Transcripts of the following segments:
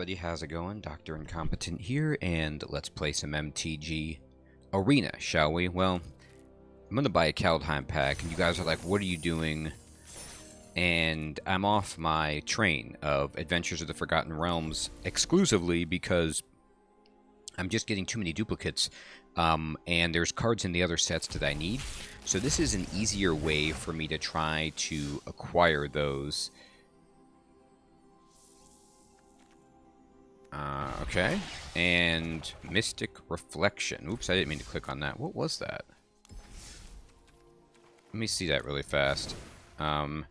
everybody, how's it going? Dr. Incompetent here, and let's play some MTG Arena, shall we? Well, I'm gonna buy a Kaldheim pack, and you guys are like, what are you doing? And I'm off my train of Adventures of the Forgotten Realms exclusively because I'm just getting too many duplicates, and there's cards in the other sets that I need. So this is an easier way for me to try to acquire those. Okay, and Mystic Reflection. Oops, I didn't mean to click on that. What was that? Let me see that really fast. Oh,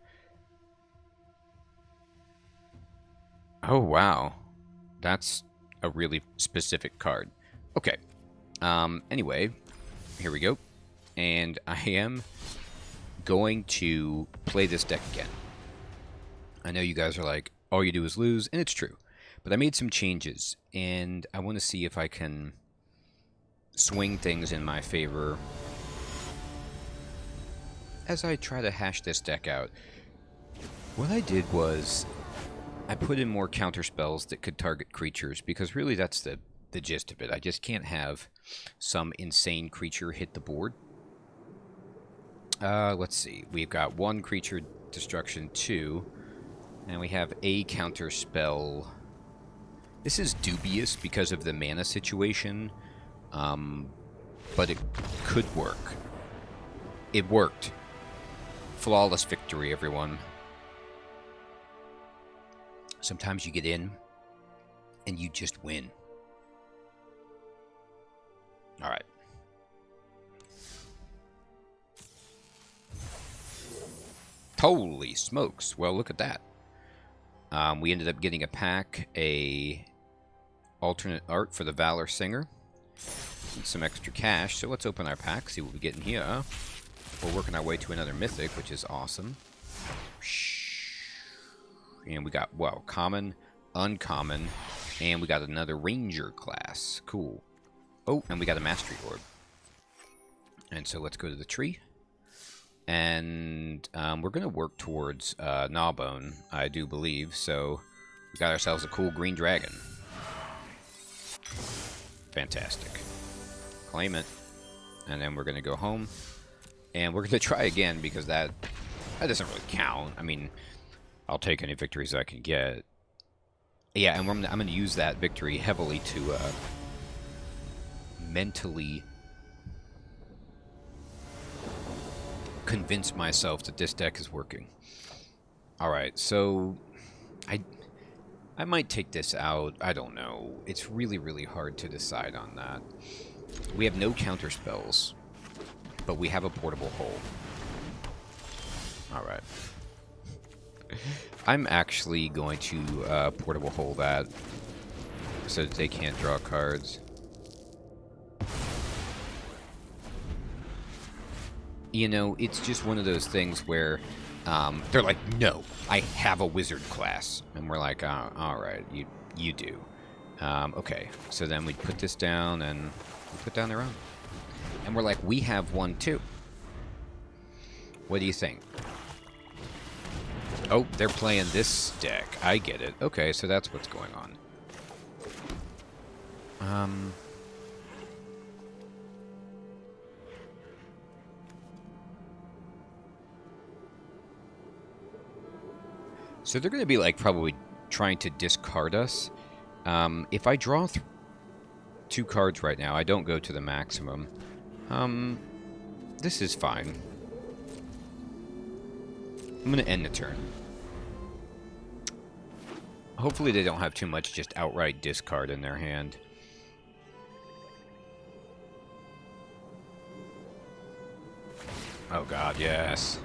wow. That's a really specific card. Okay. Anyway, here we go. And I am going to play this deck again. I know you guys are like, all you do is lose, and it's true. But I made some changes, and I want to see if I can swing things in my favor as I try to hash this deck out. What I did was I put in more counter spells that could target creatures, because really that's the gist of it. I just can't have some insane creature hit the board. Let's see. We've got one creature destruction, 2, and we have a counter spell. This is dubious because of the mana situation, but it could work. It worked. Flawless victory, everyone. Sometimes you get in, and you just win. Alright. Holy smokes. Well, look at that. We ended up getting a pack, a alternate art for the Valor Singer, and some extra cash. So let's open our pack, see what we get in here. We're working our way to another mythic, which is awesome. And we got, well, common, uncommon, and we got another ranger class. Cool. Oh, and we got a mastery orb. And so let's go to the tree. And we're going to work towards Gnawbone, I do believe. So we got ourselves a cool green dragon. Fantastic. Claim it. And then we're going to go home. And we're going to try again, because that doesn't really count. I mean, I'll take any victories I can get. Yeah, and I'm going to use that victory heavily to mentally convince myself that this deck is working. Alright, so I might take this out. I don't know. It's really, really hard to decide on that. We have no counter spells, but we have a portable hole. Alright. I'm actually going to portable hole that so that they can't draw cards. You know, it's just one of those things where they're like, no, I have a wizard class. And we're like, oh, all right, you do. Okay, so then we put this down and we put down their own. And we're like, we have one too. What do you think? Oh, they're playing this deck. I get it. Okay, so that's what's going on. So they're going to be, like, probably trying to discard us. If I draw 2 cards right now, I don't go to the maximum. This is fine. I'm going to end the turn. Hopefully they don't have too much just outright discard in their hand. Oh god, yes.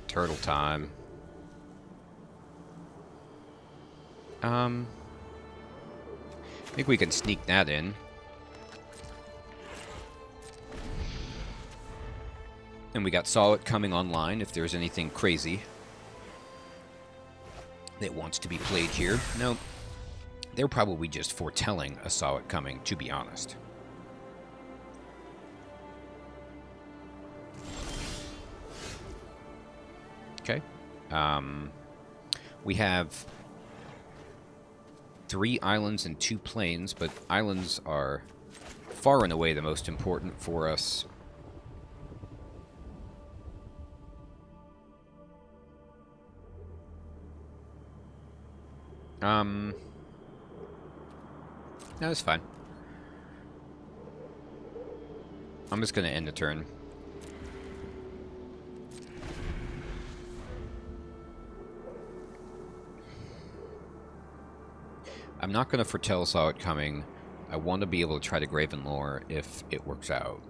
Turtle time. I think we can sneak that in. And we got Solid coming online if there's anything crazy that wants to be played here. Nope. They're probably just foretelling a Solid coming, to be honest. Okay. We have 3 islands and 2 plains, but islands are far and away the most important for us. No, it's fine. I'm just going to end the turn. I'm not going to foretell saw it coming. I want to be able to try to Graven Lore if it works out.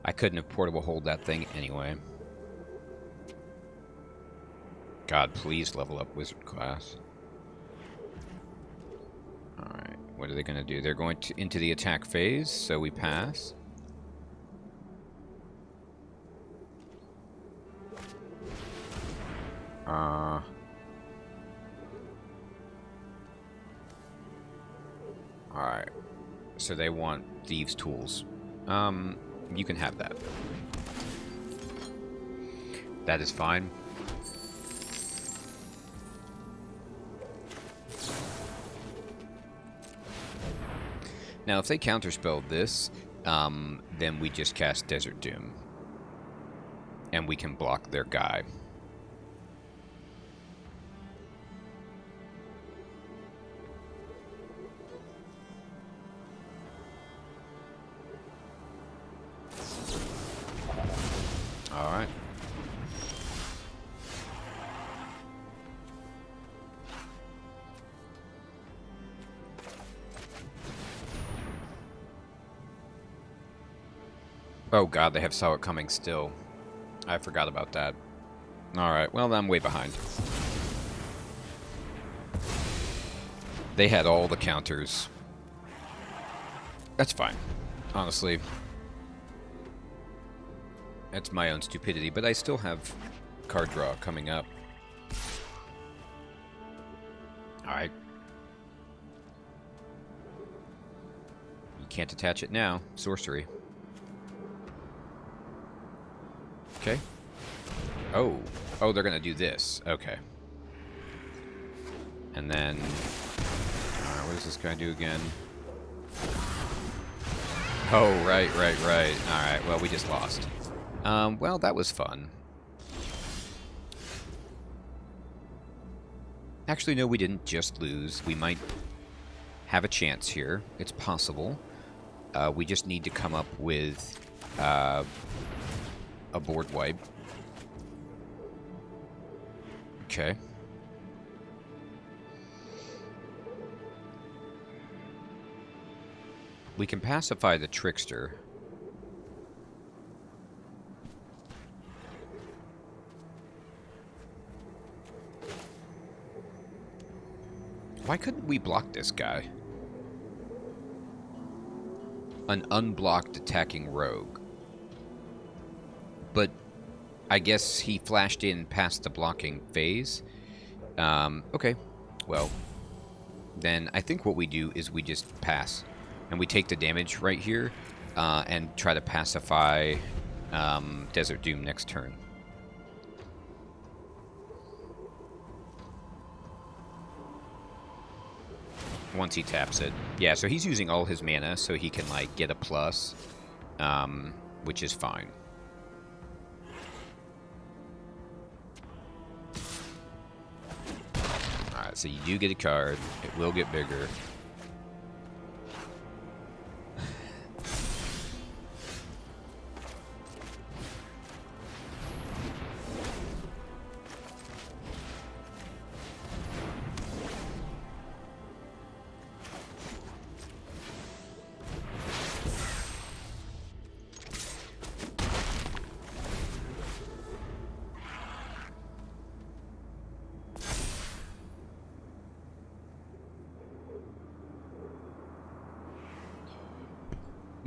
I couldn't have portable hold that thing anyway. God, please level up wizard class. Alright, what are they going to do? They're going to into the attack phase, so we pass. Alright, so they want Thieves' Tools. You can have that. That is fine. Now, if they counterspell this, then we just cast Desert Doom. And we can block their guy. Alright. Oh god, they have saw it coming still. I forgot about that. Alright, well, I'm way behind. They had all the counters. That's fine, honestly. That's my own stupidity, but I still have card draw coming up. Alright. You can't attach it now. Sorcery. Okay. Oh. Oh, they're gonna do this. Okay. And then... Alright, what does this guy do again? Oh, right. Alright, well, we just lost. Well, that was fun. Actually, no, we didn't just lose. We might have a chance here. It's possible. We just need to come up with a board wipe. Okay. We can pacify the Trickster. Why couldn't we block this guy? An unblocked attacking rogue. But I guess he flashed in past the blocking phase. Okay. Well, then I think what we do is we just pass. And we take the damage right here and try to pacify Desert Doom next turn. Once he taps it. Yeah, so he's using all his mana so he can, like, get a plus, which is fine. Alright, so you do get a card. It will get bigger.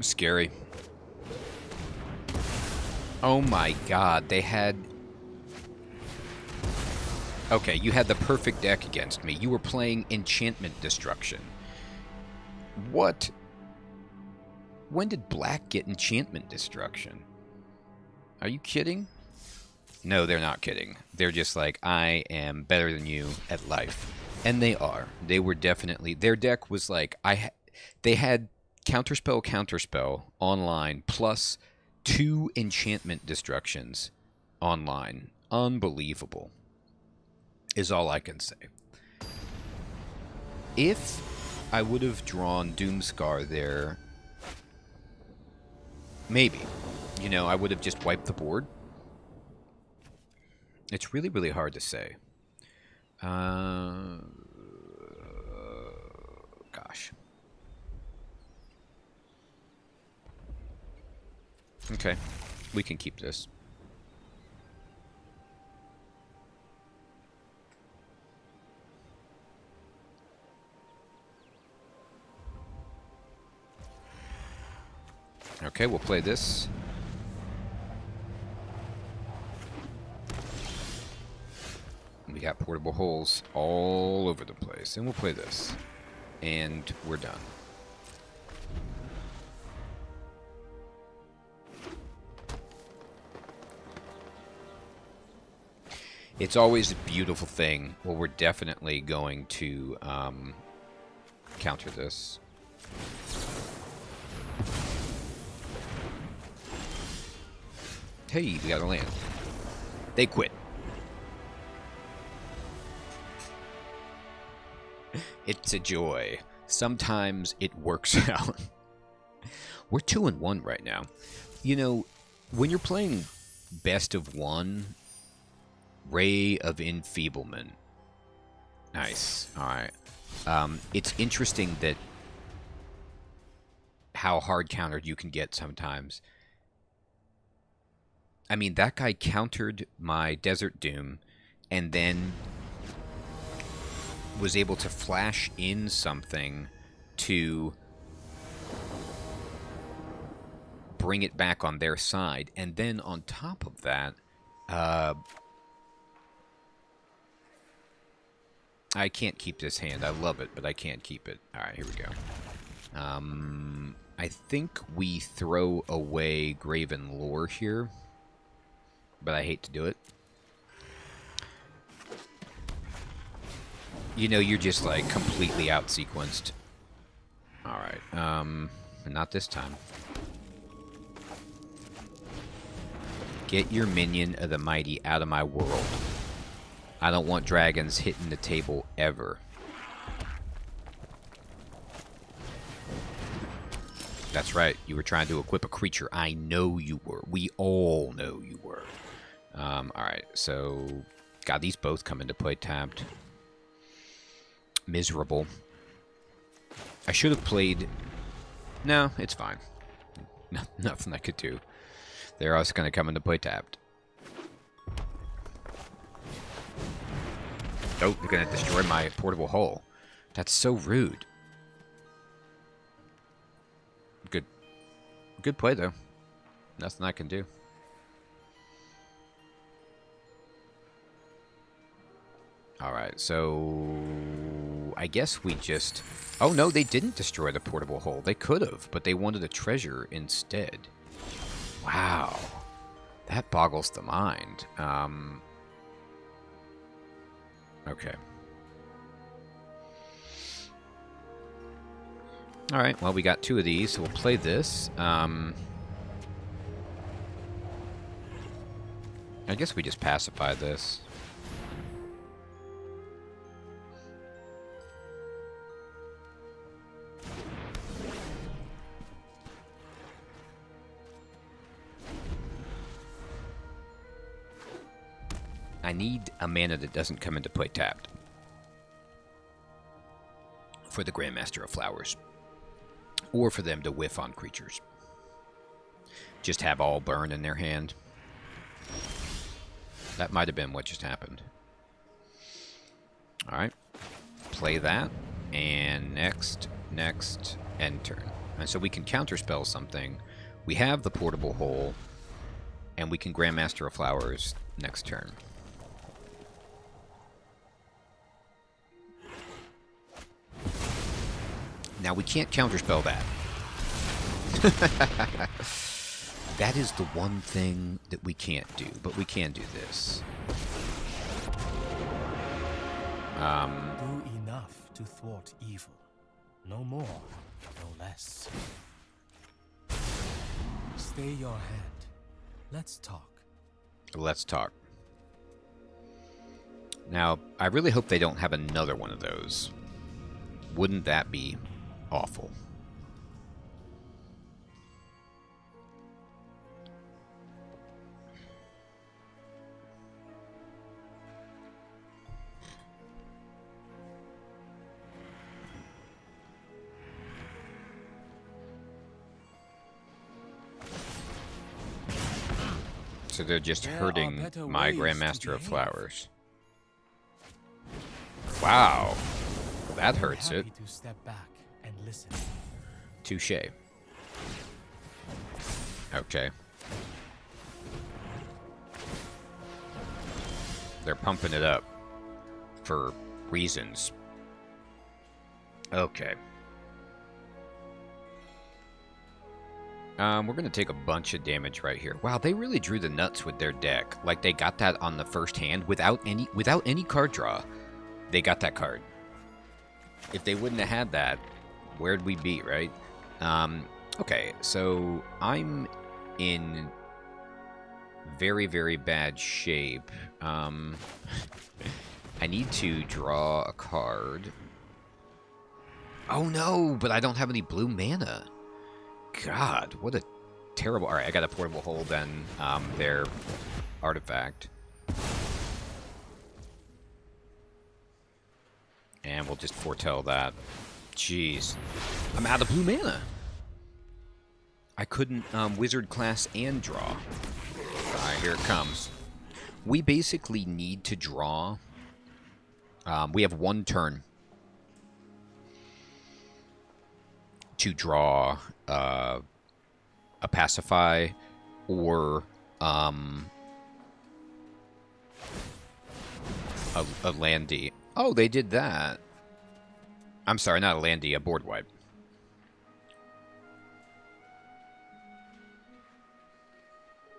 Scary. Oh my god, they had... Okay, you had the perfect deck against me. You were playing Enchantment Destruction. What When did black get enchantment destruction? Are you kidding? No, they're not kidding. They're just like, I am better than you at life. And they are. They were definitely... Their deck was like... They had Counterspell online, plus 2 enchantment destructions online. Unbelievable. Is all I can say. If I would have drawn Doomscar there... Maybe. You know, I would have just wiped the board. It's really, really hard to say. Gosh. Okay. We can keep this. Okay, we'll play this. We got portable holes all over the place. And we'll play this. And we're done. It's always a beautiful thing. Well, we're definitely going to counter this. Hey, we got a land. They quit. It's a joy. Sometimes it works out. We're 2-1 right now. You know, when you're playing best of one, Ray of Enfeeblement. Nice. All right. It's interesting that how hard countered you can get sometimes. I mean, that guy countered my Desert Doom and then was able to flash in something to bring it back on their side. And then on top of that, I can't keep this hand. I love it, but I can't keep it. All right, here we go. I think we throw away Graven Lore here, but I hate to do it. You know, you're just like completely out-sequenced. All right, not this time. Get your Minion of the Mighty out of my world. I don't want dragons hitting the table ever. That's right. You were trying to equip a creature. I know you were. We all know you were. Alright, so... God, these both come into play tapped. Miserable. I should have played... No, it's fine. Nothing I could do. They're also going to come into play tapped. Oh, they're going to destroy my portable hull. That's so rude. Good play, though. Nothing I can do. Alright, so... I guess we just... Oh, no, they didn't destroy the portable hull. They could have, but they wanted a treasure instead. Wow. That boggles the mind. Okay. Alright, well, we got 2 of these, so we'll play this. I guess we just pacify this. I need a mana that doesn't come into play tapped for the Grandmaster of Flowers. Or for them to whiff on creatures. Just have all burn in their hand. That might have been what just happened. Alright. Play that. And next, end turn. And so we can counterspell something. We have the portable hole. And we can Grandmaster of Flowers next turn. Now, we can't counterspell that. That is the one thing that we can't do, but we can do this. Do enough to thwart evil. No more, no less. Stay your hand. Let's talk. Let's talk. Now, I really hope they don't have another one of those. Wouldn't that be awful? So they're just hurting my Grandmaster of Flowers. Wow. That hurts it. To step back and listen. Touche. Okay. They're pumping it up for reasons. Okay. We're going to take a bunch of damage right here. Wow, they really drew the nuts with their deck. Like, they got that on the first hand without any card draw. They got that card. If they wouldn't have had that, where'd we be, right? Okay, so I'm in very, very bad shape. I need to draw a card. Oh no, but I don't have any blue mana. God, what a terrible... Alright, I got a portable hole then, their artifact. And we'll just foretell that. Jeez. I'm out of blue mana. I couldn't wizard class and draw. Alright, here it comes. We basically need to draw... we have one turn to draw a pacify or a landy. Oh, they did that. I'm sorry, not a landy, a board wipe.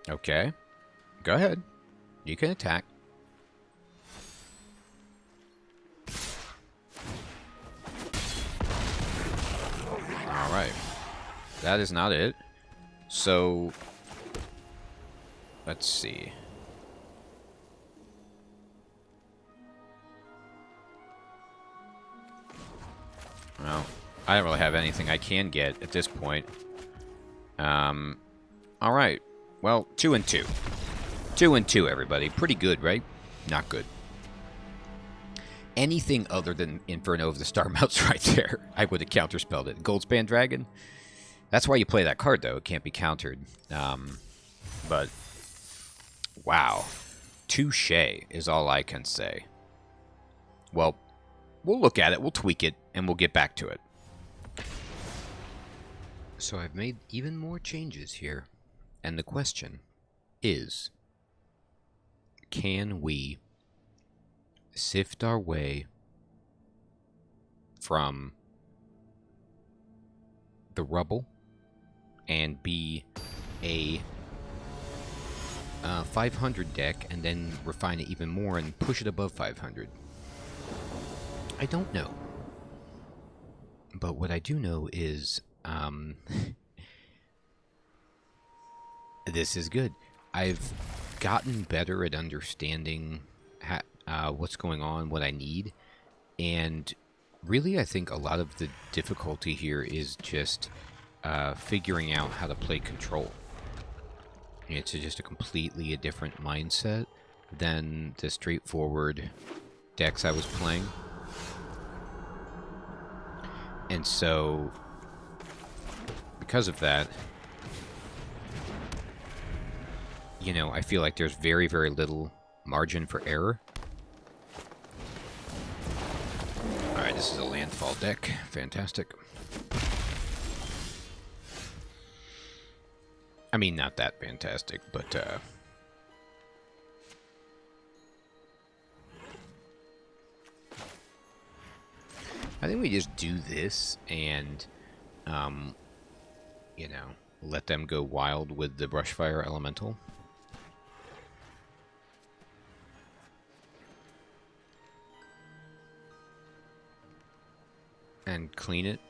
Okay. Go ahead. You can attack. Alright. That is not it. So, let's see. Well, I don't really have anything I can get at this point. Alright. Well, 2 and 2. 2 and 2, everybody. Pretty good, right? Not good. Anything other than Inferno of the Star Mounts right there, I would have counterspelled it. Goldspan Dragon? That's why you play that card, though. It can't be countered. But, wow. Touche is all I can say. Well, we'll look at it, we'll tweak it, and we'll get back to it. So I've made even more changes here. And the question is, can we sift our way from the rubble and be a 500 deck and then refine it even more and push it above 500? I don't know. But what I do know is this is good. I've gotten better at understanding what's going on, what I need, and really I think a lot of the difficulty here is just figuring out how to play control. It's just a completely different mindset than the straightforward decks I was playing. And so, because of that, you know, I feel like there's very, very little margin for error. Alright, this is a landfall deck. Fantastic. I mean, not that fantastic, but, I think we just do this, and, you know, let them go wild with the Brushfire Elemental. And clean it.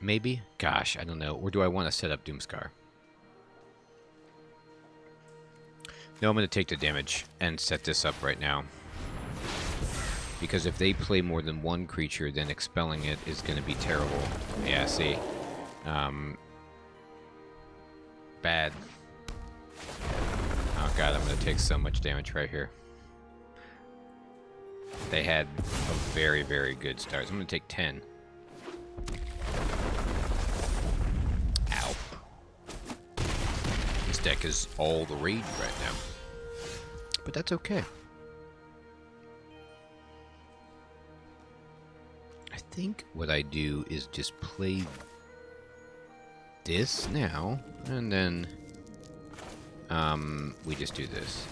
Maybe? Gosh, I don't know. Or do I want to set up Doomscar? No, I'm going to take the damage and set this up right now. Because if they play more than one creature, then expelling it is going to be terrible. Yeah, see. Bad. Oh god, I'm going to take so much damage right here. They had a very, very good start. So I'm going to take 10. Ow. This deck is all the rage right now. But that's okay. I think what I do is just play this now, and then we just do this.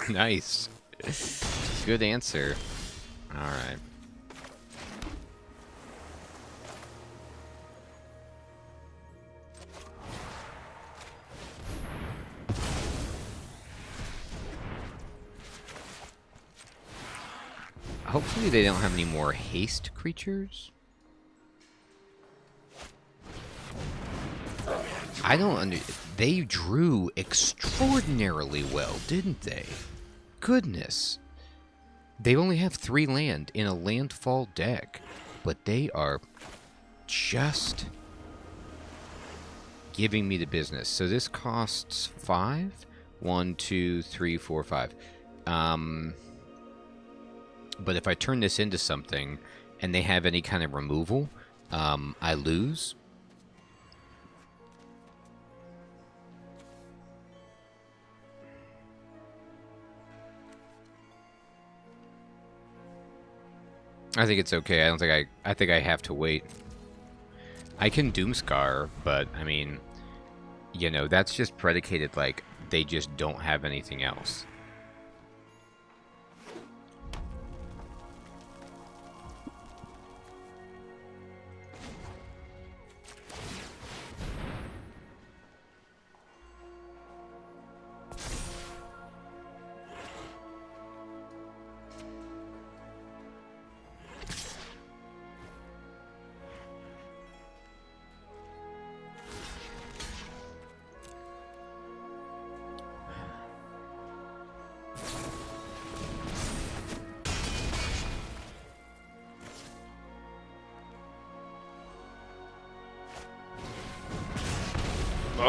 Nice. Good answer. Alright. Hopefully they don't have any more haste creatures. I don't they drew extraordinarily well, didn't they? Goodness. They only have 3 land in a landfall deck, but they are just giving me the business. So this costs 5? 1, 2, 3, 4, 5. But if I turn this into something and they have any kind of removal, I lose. I think it's okay. I don't think I think I have to wait. I can Doomscar, but I mean, you know, that's just predicated like they just don't have anything else.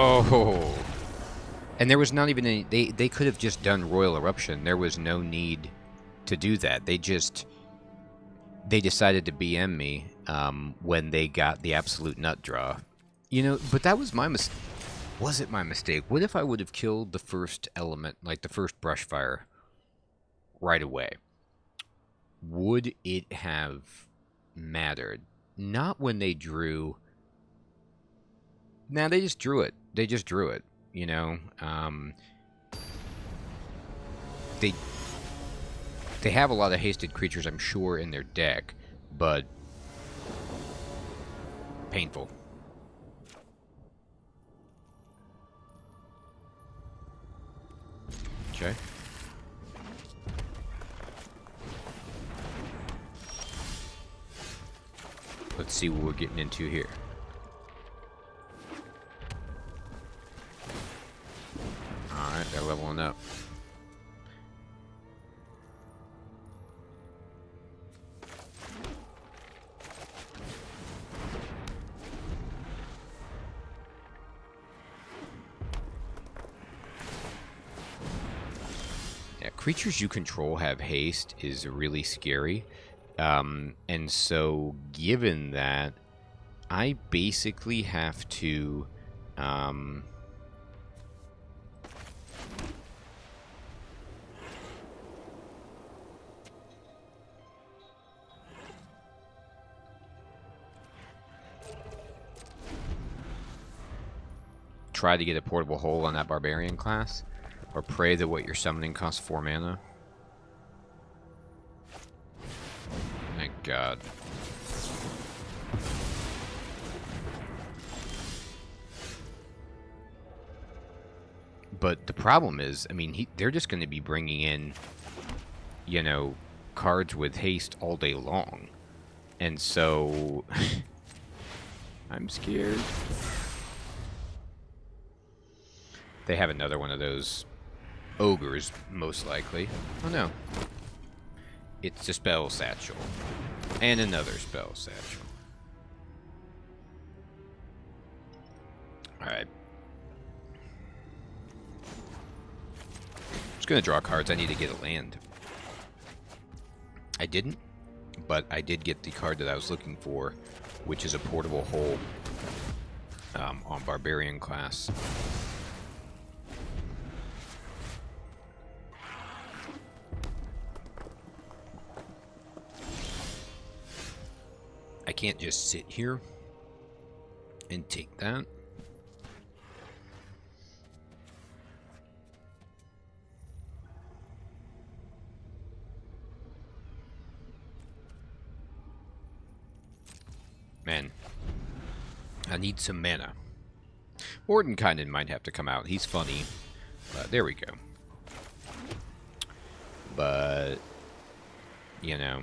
Oh, and there was not even any. They could have just done Royal Eruption. There was no need to do that. They decided to BM me when they got the absolute nut draw. You know, but that was my mistake. Was it my mistake? What if I would have killed the first element, like the first Brushfire, right away? Would it have mattered? Not when they drew. Now they just drew it. They just drew it. You know, they have a lot of hasted creatures, I'm sure, in their deck, but painful. Okay. Let's see what we're getting into here. Alright, they're leveling up. Yeah, creatures you control have haste is really scary. And so, given that, I basically have to... try to get a portable hole on that barbarian class, or pray that what you're summoning costs 4 mana. Thank God. But the problem is, I mean, they're just going to be bringing in, you know, cards with haste all day long. And so, I'm scared. They have another one of those ogres, most likely. Oh no. It's a spell satchel. And another spell satchel. Alright. Just gonna draw cards. I need to get a land. I didn't, but I did get the card that I was looking for, which is a portable hole on Barbarian class. I can't just sit here and take that. Man, I need some mana. Mordenkainen might have to come out. He's funny. There we go. But, you know,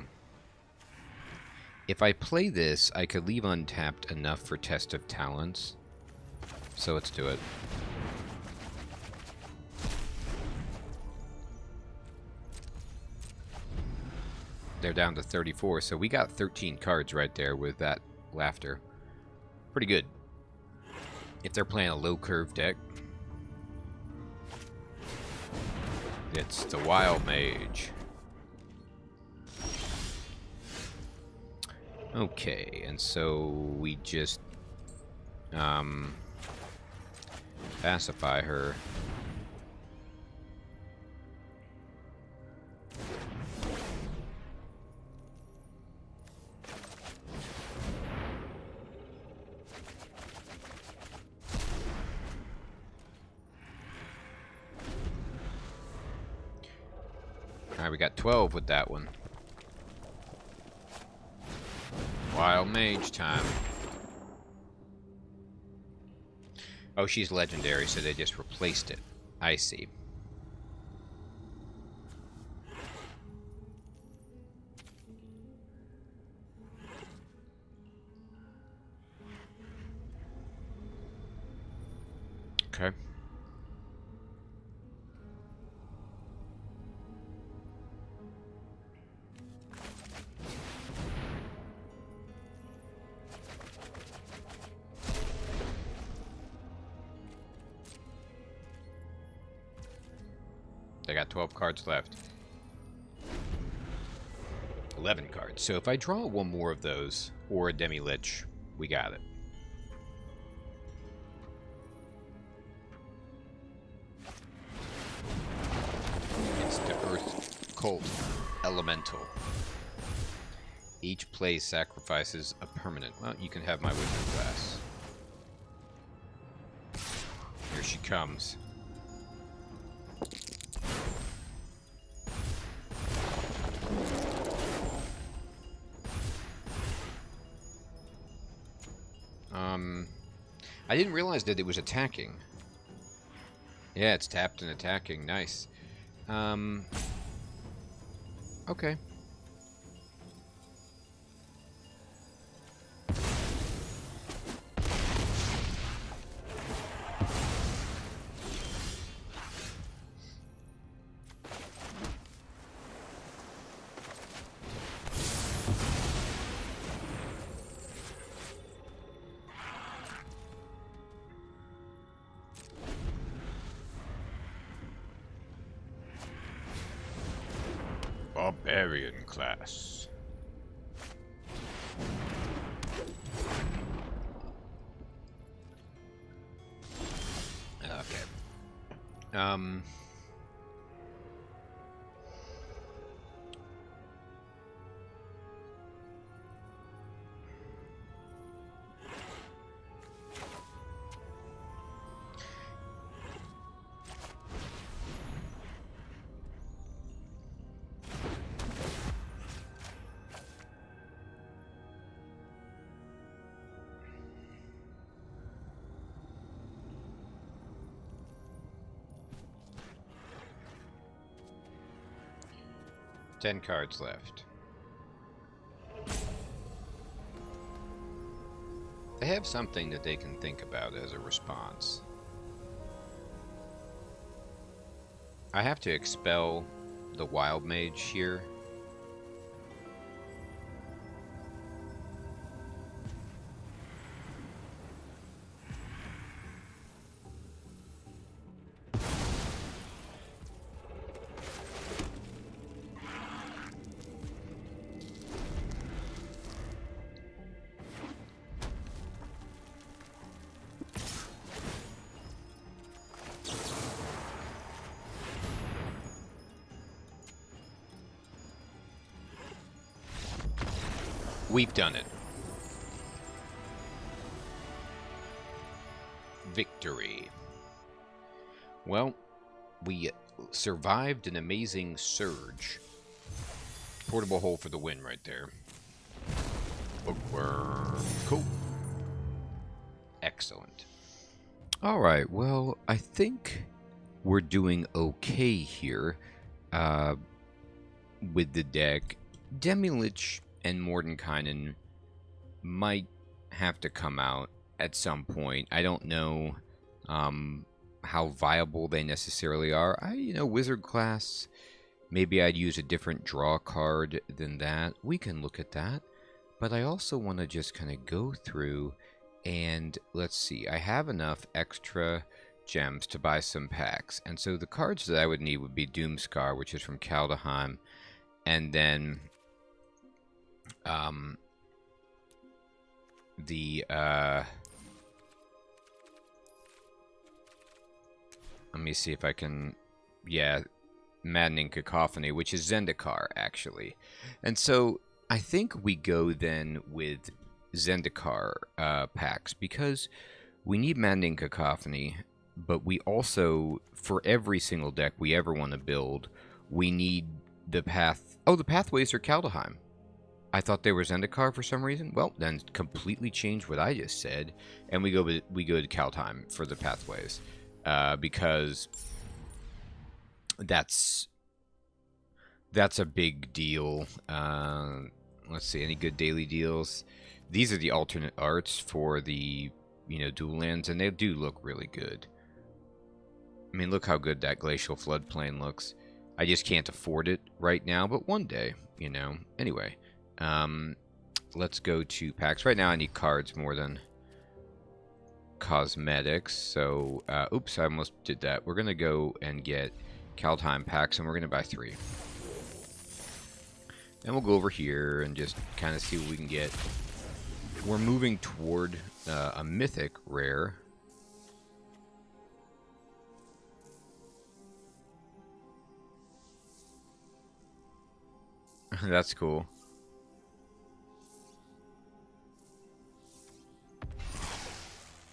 if I play this, I could leave untapped enough for Test of Talents. So let's do it. They're down to 34, so we got 13 cards right there with that laughter. Pretty good. If they're playing a low curve deck, it's the Wild Mage. Okay, and so we just pacify her. Alright, we got 12 with that one. Wild Mage time. Oh, she's legendary, so they just replaced it. I see. Okay. They got 12 cards left. 11 cards. So if I draw one more of those, or a Demi-Lich, we got it. It's the Earth Cult Elemental. Each play sacrifices a permanent. Well, you can have my Wizard Glass. Here she comes. I didn't realize that it was attacking. Yeah, it's tapped and attacking. Nice. Okay. Barbarian class. Okay. 10 cards left. They have something that they can think about as a response. I have to expel the Wild Mage here. We've done it. Victory. Well, we survived an amazing surge. Portable hole for the win right there. Cool. Excellent. Alright, well, I think we're doing okay here with the deck. Demilich and Mordenkainen might have to come out at some point. I don't know how viable they necessarily are. Wizard class, maybe I'd use a different draw card than that. We can look at that. But I also want to just kind of go through and let's see. I have enough extra gems to buy some packs. And so the cards that I would need would be Doomscar, which is from Kaldheim, and then let me see if I can, Maddening Cacophony, which is Zendikar, actually. And so I think we go then with Zendikar packs, because we need Maddening Cacophony, but we also, for every single deck we ever want to build, we need the path. Oh, the pathways are Kaldheim. I thought they were Zendikar for some reason. Well, then completely change what I just said, and we go to Kaldheim for the pathways, because that's a big deal. Let's see, any good daily deals? These are the alternate arts for the dual lands, and they do look really good. I mean, look how good that Glacial Floodplain looks. I just can't afford it right now, but one day, Anyway. Let's go to packs. Right now I need cards more than cosmetics. So, oops, I almost did that. We're going to go and get Kaldheim packs, and we're going to buy 3. And we'll go over here and just kind of see what we can get. We're moving toward a mythic rare. That's cool.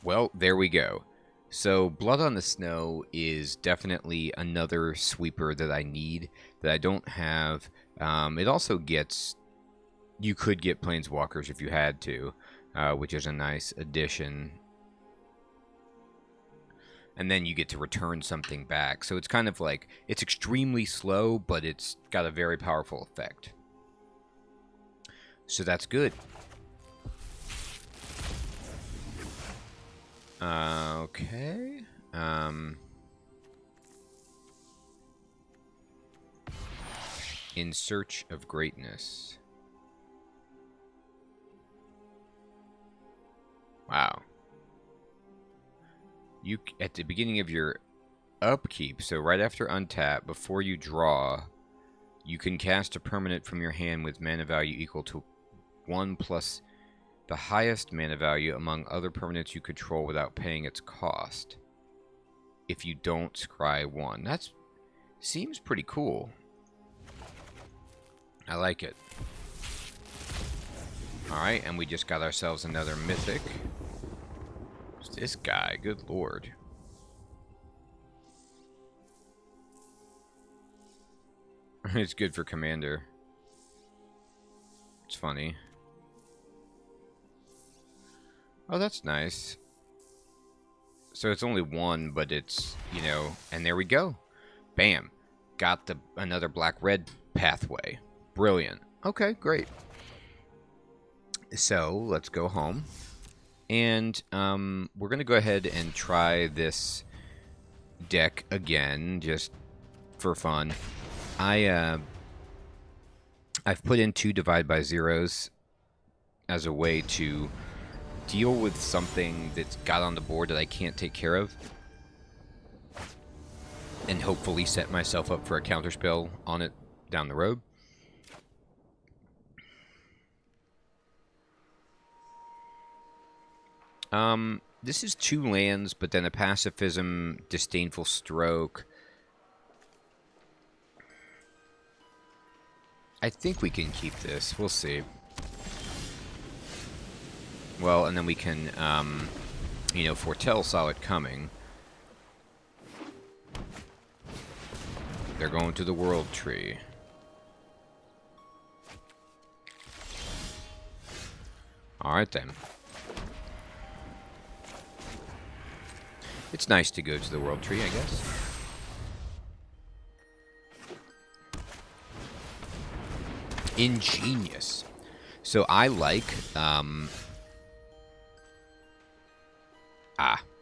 Well, there we go. So, Blood on the Snow is definitely another sweeper that I need, that I don't have. It also gets... You could get Planeswalkers if you had to, which is a nice addition. And then you get to return something back. So it's kind of like... It's extremely slow, but it's got a very powerful effect. So that's good. Okay. In Search of Greatness. Wow. You at the beginning of your upkeep, so right after untap, before you draw, you can cast a permanent from your hand with mana value equal to 1 plus the highest mana value among other permanents you control without paying its cost. If you don't scry 1. That seems pretty cool. I like it. Alright, and we just got ourselves another mythic. Who's this guy? Good lord. It's good for Commander. It's funny. Oh, that's nice. So it's only 1, but it's, and there we go. Bam. Got another black-red pathway. Brilliant. Okay, great. So, let's go home. And we're going to go ahead and try this deck again, just for fun. I've put in 2 divide by zeros as a way to deal with something that's got on the board that I can't take care of, and hopefully set myself up for a counterspell on it down the road. This is 2 lands, but then a pacifism, disdainful stroke. I think we can keep this. We'll see. Well, and then we can, you know, foretell Solid coming. They're going to the World Tree. Alright then. It's nice to go to the World Tree, I guess. Ingenious. So I like,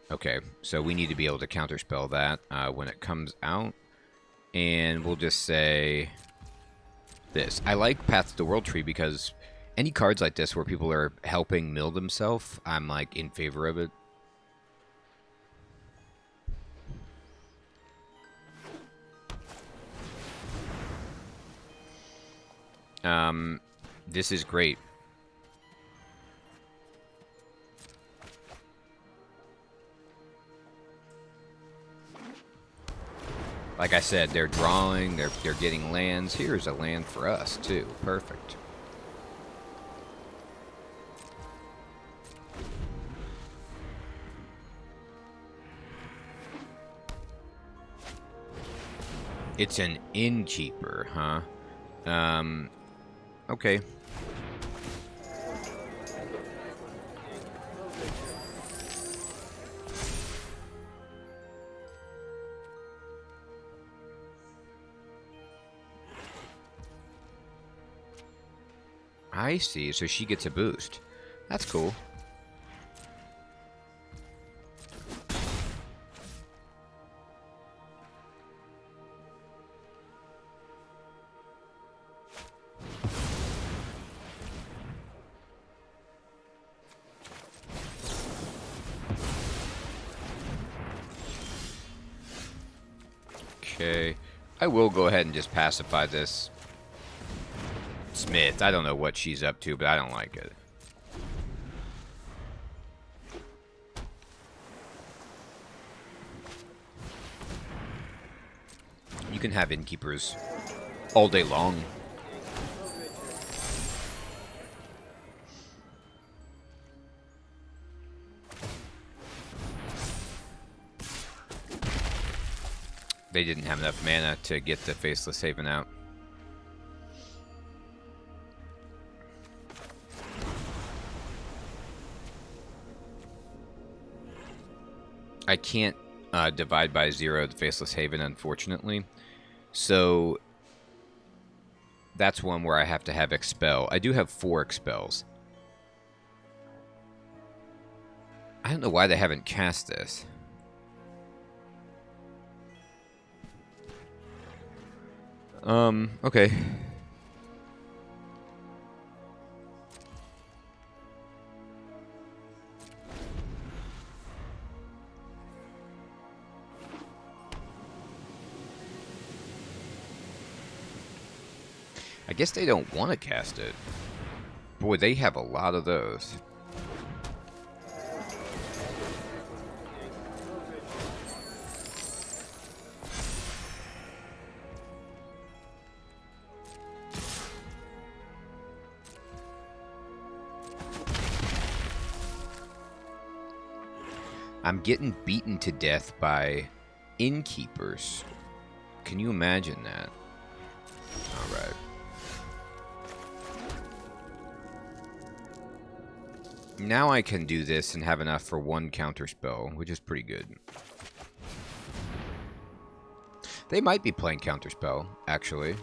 okay. So we need to be able to counterspell that when it comes out. And we'll just say this. I like Path to the World Tree because any cards like this where people are helping mill themselves, I'm like in favor of it. This is great. Like I said, they're drawing, they're getting lands. Here's a land for us, too. Perfect. It's an innkeeper, huh? Okay. I see, so she gets a boost. That's cool. Okay, I will go ahead and just pacify this Smith. I don't know what she's up to, but I don't like it. You can have innkeepers all day long. They didn't have enough mana to get the Faceless Haven out. I can't divide by zero the Faceless Haven, unfortunately. So that's one where I have to have Expel. I do have 4 Expels. I don't know why they haven't cast this. Okay. I guess they don't want to cast it. Boy, they have a lot of those. I'm getting beaten to death by innkeepers. Can you imagine that? Alright. Now I can do this and have enough for 1 counterspell, which is pretty good. They might be playing counterspell, actually.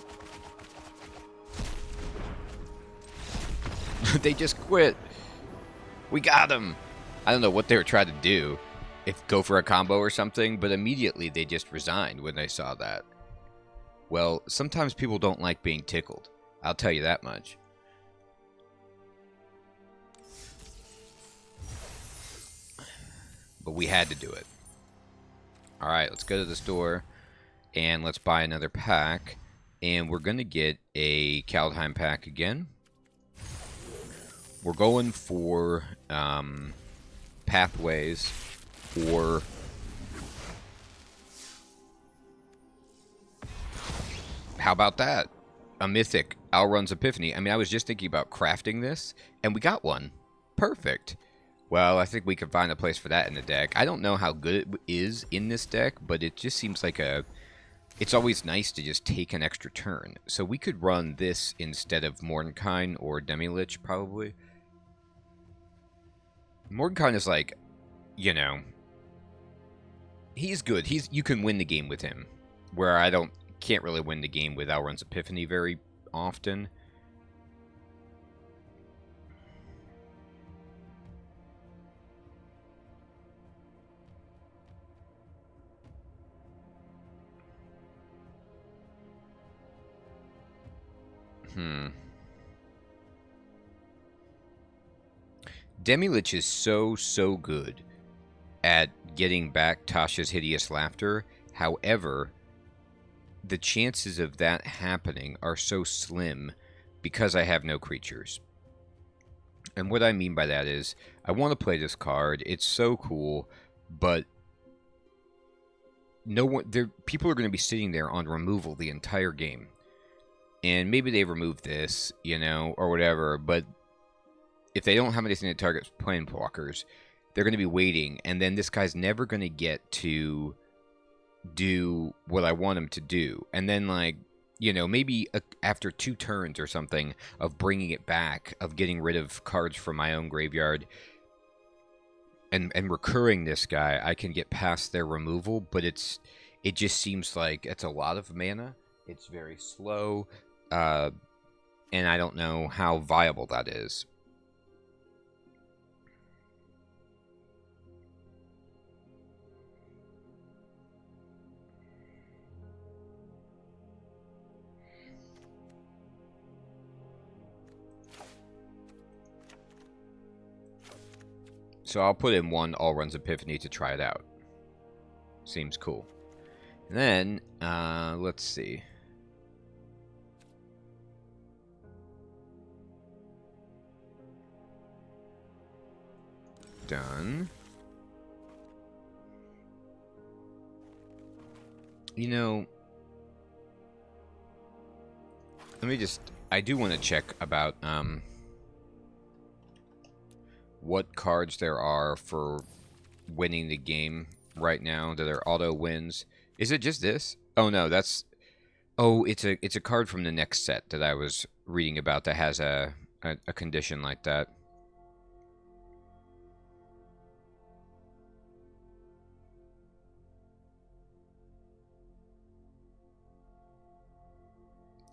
They just quit. We got them. I don't know what they were trying to do. If go for a combo or something, but immediately they just resigned when they saw that. Well, sometimes people don't like being tickled. I'll tell you that much. But we had to do it. Alright, let's go to the store and let's buy another pack. And we're going to get a Kaldheim pack again. We're going for pathways or how about that? A mythic Alrun's Epiphany. I mean, I was just thinking about crafting this, and we got one. Perfect. Well, I think we can find a place for that in the deck. I don't know how good it is in this deck, but it just seems like it's always nice to just take an extra turn. So we could run this instead of Mordenkainen or Demi-Lich, probably. Mordenkainen is like, you know, he's good. You can win the game with him, where I can't really win the game with Alrun's Epiphany very often. Demi-Lich is so good at getting back Tasha's Hideous Laughter. However, the chances of that happening are so slim because I have no creatures. And what I mean by that is, I want to play this card. It's so cool, but people are going to be sitting there on removal the entire game. And maybe they remove this, you know, or whatever, but if they don't have anything that targets Planewalkers, they're going to be waiting, and then this guy's never going to get to do what I want him to do. And then, like, you know, maybe after 2 turns or something of bringing it back, of getting rid of cards from my own graveyard, and recurring this guy, I can get past their removal, but it just seems like it's a lot of mana. It's very slow, and I don't know how viable that is. So I'll put in 1 Alrun's Epiphany to try it out. Seems cool. And then, let's see. Done. You know, I do want to check about, what cards there are for winning the game right now that are auto wins. Is it just this? Oh no, it's a card from the next set that I was reading about that has a condition like that.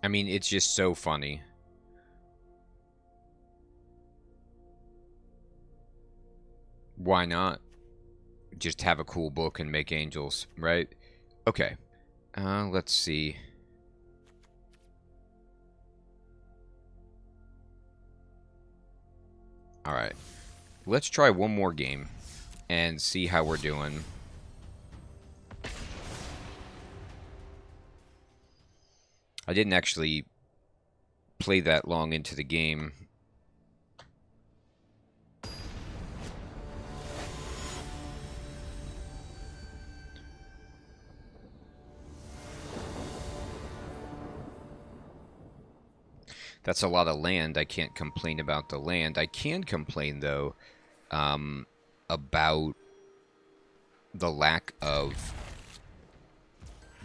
I mean, it's just so funny. Why not? Just have a cool book and make angels, right? Okay. Let's see. Alright. Let's try one more game and see how we're doing. I didn't actually play that long into the game. That's a lot of land. I can't complain about the land. I can complain, though, about the lack of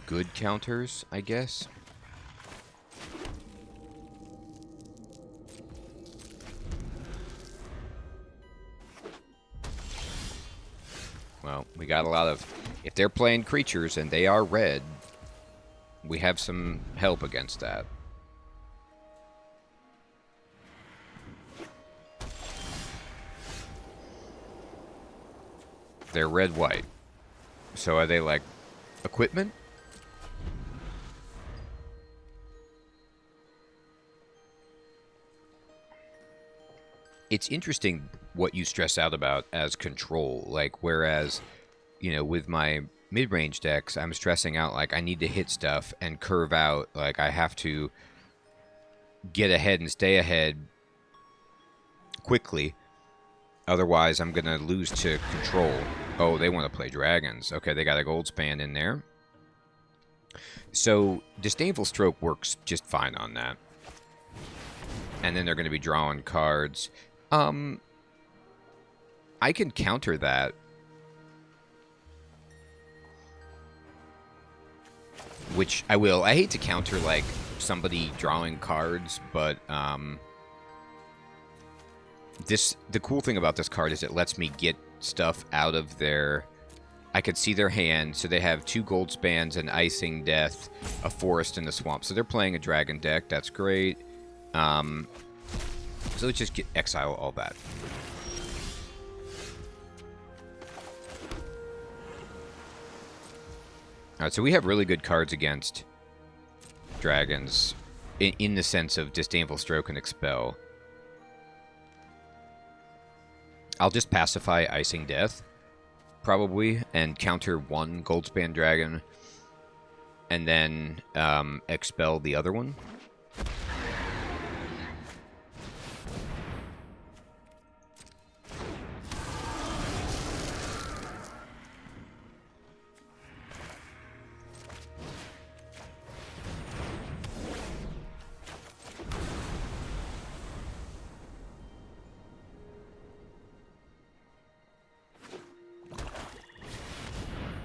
good counters, I guess. Well, we got a lot of... If they're playing creatures and they are red, we have some help against that. They're red-white. So are they, like, equipment? It's interesting what you stress out about as control. Like, whereas, you know, with my mid-range decks, I'm stressing out, like, I need to hit stuff and curve out. Like, I have to get ahead and stay ahead quickly. Otherwise, I'm going to lose to control. Oh, they want to play dragons. Okay, they got a gold span in there. So, Disdainful Stroke works just fine on that. And then they're going to be drawing cards. I can counter that. Which I will. I hate to counter, like, somebody drawing cards, but, the cool thing about this card is it lets me get stuff out of their... I could see their hand, so they have 2 gold spans, an Icing Death, a Forest, and a Swamp. So they're playing a dragon deck. That's great. So let's just exile all that. Alright, so we have really good cards against dragons in the sense of Disdainful Stroke and Expel. I'll just pacify Icing Death, probably, and counter 1 Goldspan Dragon, and then expel the other one.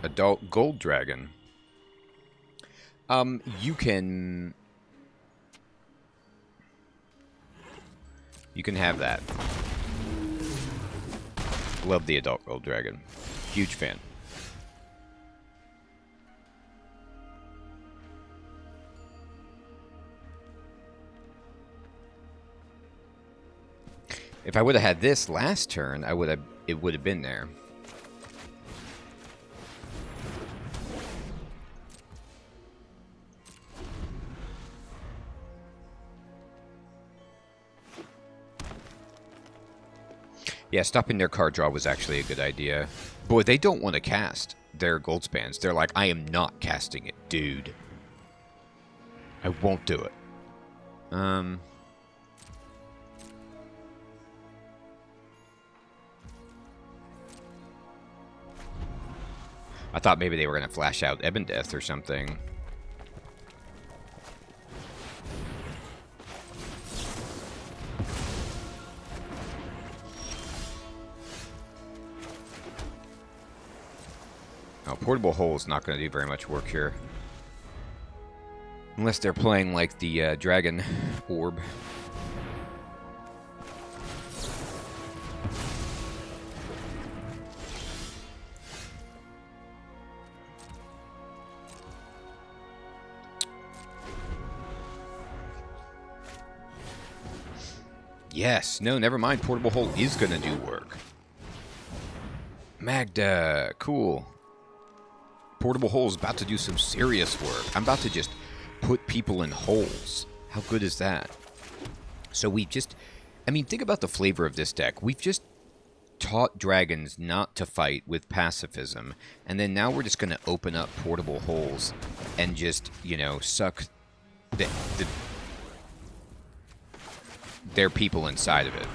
Adult Gold Dragon. You can have that. Love the Adult Gold Dragon. Huge fan. If I would have had this last turn, it would have been there. Yeah, stopping their card draw was actually a good idea. Boy, they don't want to cast their gold spans. They're like, I am not casting it, dude. I won't do it. I thought maybe they were going to flash out Ebon Death or something. Oh, Portable Hole is not going to do very much work here. Unless they're playing like the Dragon Orb. Yes. No, never mind. Portable Hole is going to do work. Magda. Cool. Portable Hole is about to do some serious work. I'm about to just put people in holes. How good is that? So we just... I mean, think about the flavor of this deck. We've just taught dragons not to fight with pacifism. And then now we're just going to open up Portable Holes and just, you know, suck their people inside of it.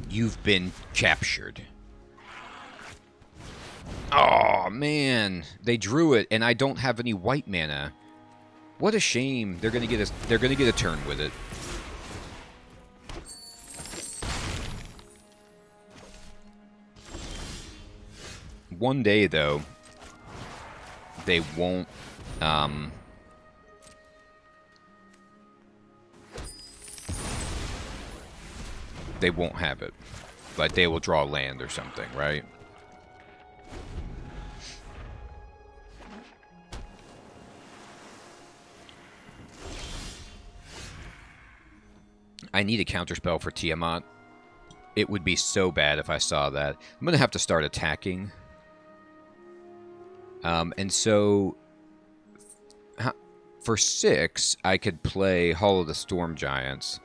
You've been captured. Oh, man. They drew it, and I don't have any white mana. What a shame. They're gonna get a turn with it. One day, though, they won't, they won't have it. Like, they will draw land or something, right? I need a counterspell for Tiamat. It would be so bad if I saw that. I'm going to have to start attacking. And so, for 6, I could play Hall of the Storm Giants.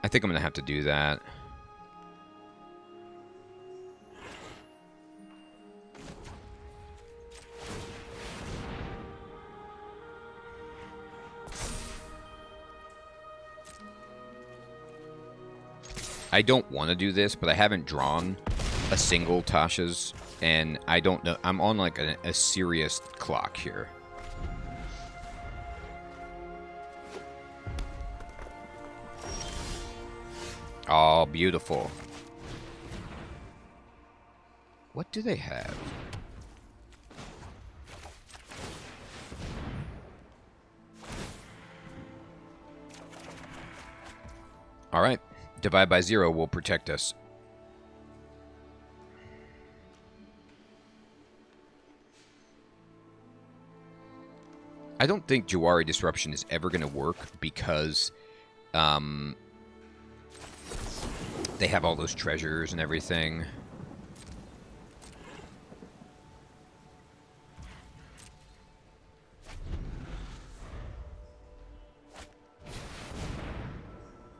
I think I'm going to have to do that. I don't want to do this, but I haven't drawn a single Tasha's, and I don't know. I'm on like a serious clock here. Oh, beautiful. What do they have? All right. Divide by 0 will protect us. I don't think Jawari Disruption is ever going to work because they have all those treasures and everything.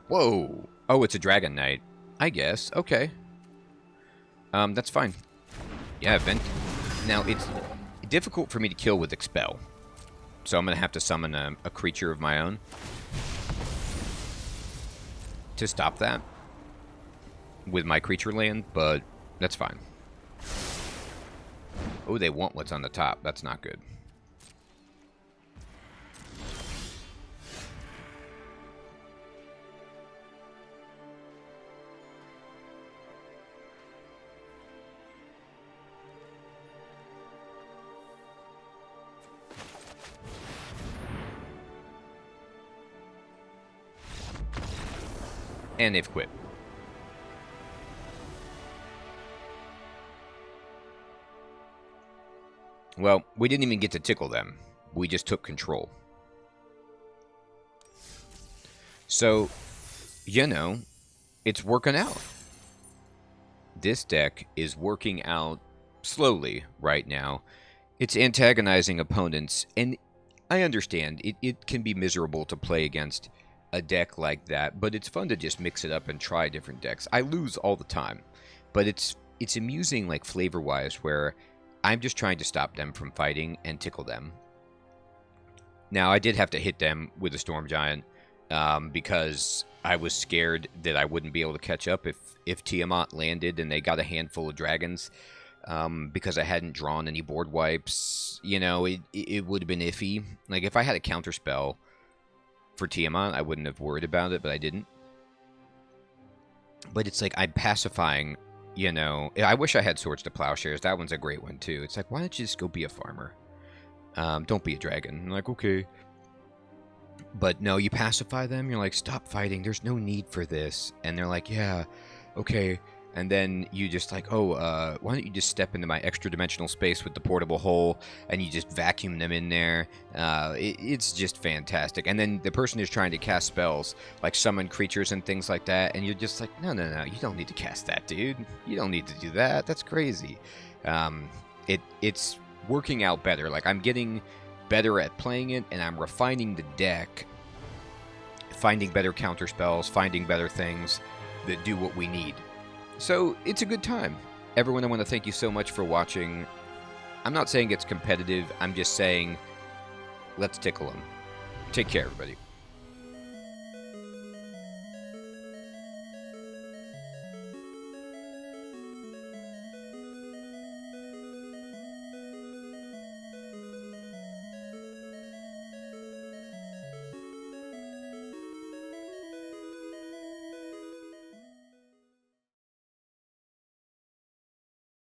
Whoa. Oh, it's a Dragon Knight. I guess. Okay. That's fine. Yeah, Vent. Now, it's difficult for me to kill with Expel. So I'm going to have to summon a creature of my own to stop that with my creature land, but that's fine. Oh, they want what's on the top. That's not good. And they've quit. Well, we didn't even get to tickle them. We just took control. So, you know, it's working out. This deck is working out slowly right now. It's antagonizing opponents, and I understand it can be miserable to play against a deck like that, but it's fun to just mix it up and try different decks. I lose all the time, but it's amusing, like, flavor-wise, where I'm just trying to stop them from fighting and tickle them. Now, I did have to hit them with a Storm Giant because I was scared that I wouldn't be able to catch up if Tiamat landed and they got a handful of dragons because I hadn't drawn any board wipes. You know, it would have been iffy. Like, if I had a counterspell for Tiamat, I wouldn't have worried about it, but I didn't. But it's like I'm pacifying, you know. I wish I had Swords to Plowshares. That one's a great one, too. It's like, why don't you just go be a farmer? Don't be a dragon. I'm like, okay. But no, you pacify them. You're like, stop fighting. There's no need for this. And they're like, yeah, okay. And then you just like, oh, why don't you just step into my extra dimensional space with the portable hole, and you just vacuum them in there. It's just fantastic. And then the person who's trying to cast spells, like summon creatures and things like that, and you're just like, no, you don't need to cast that, dude. You don't need to do that. That's crazy. It's working out better. Like, I'm getting better at playing it, and I'm refining the deck, finding better counter spells, finding better things that do what we need. So, it's a good time. Everyone, I want to thank you so much for watching. I'm not saying it's competitive. I'm just saying, let's tickle them. Take care, everybody.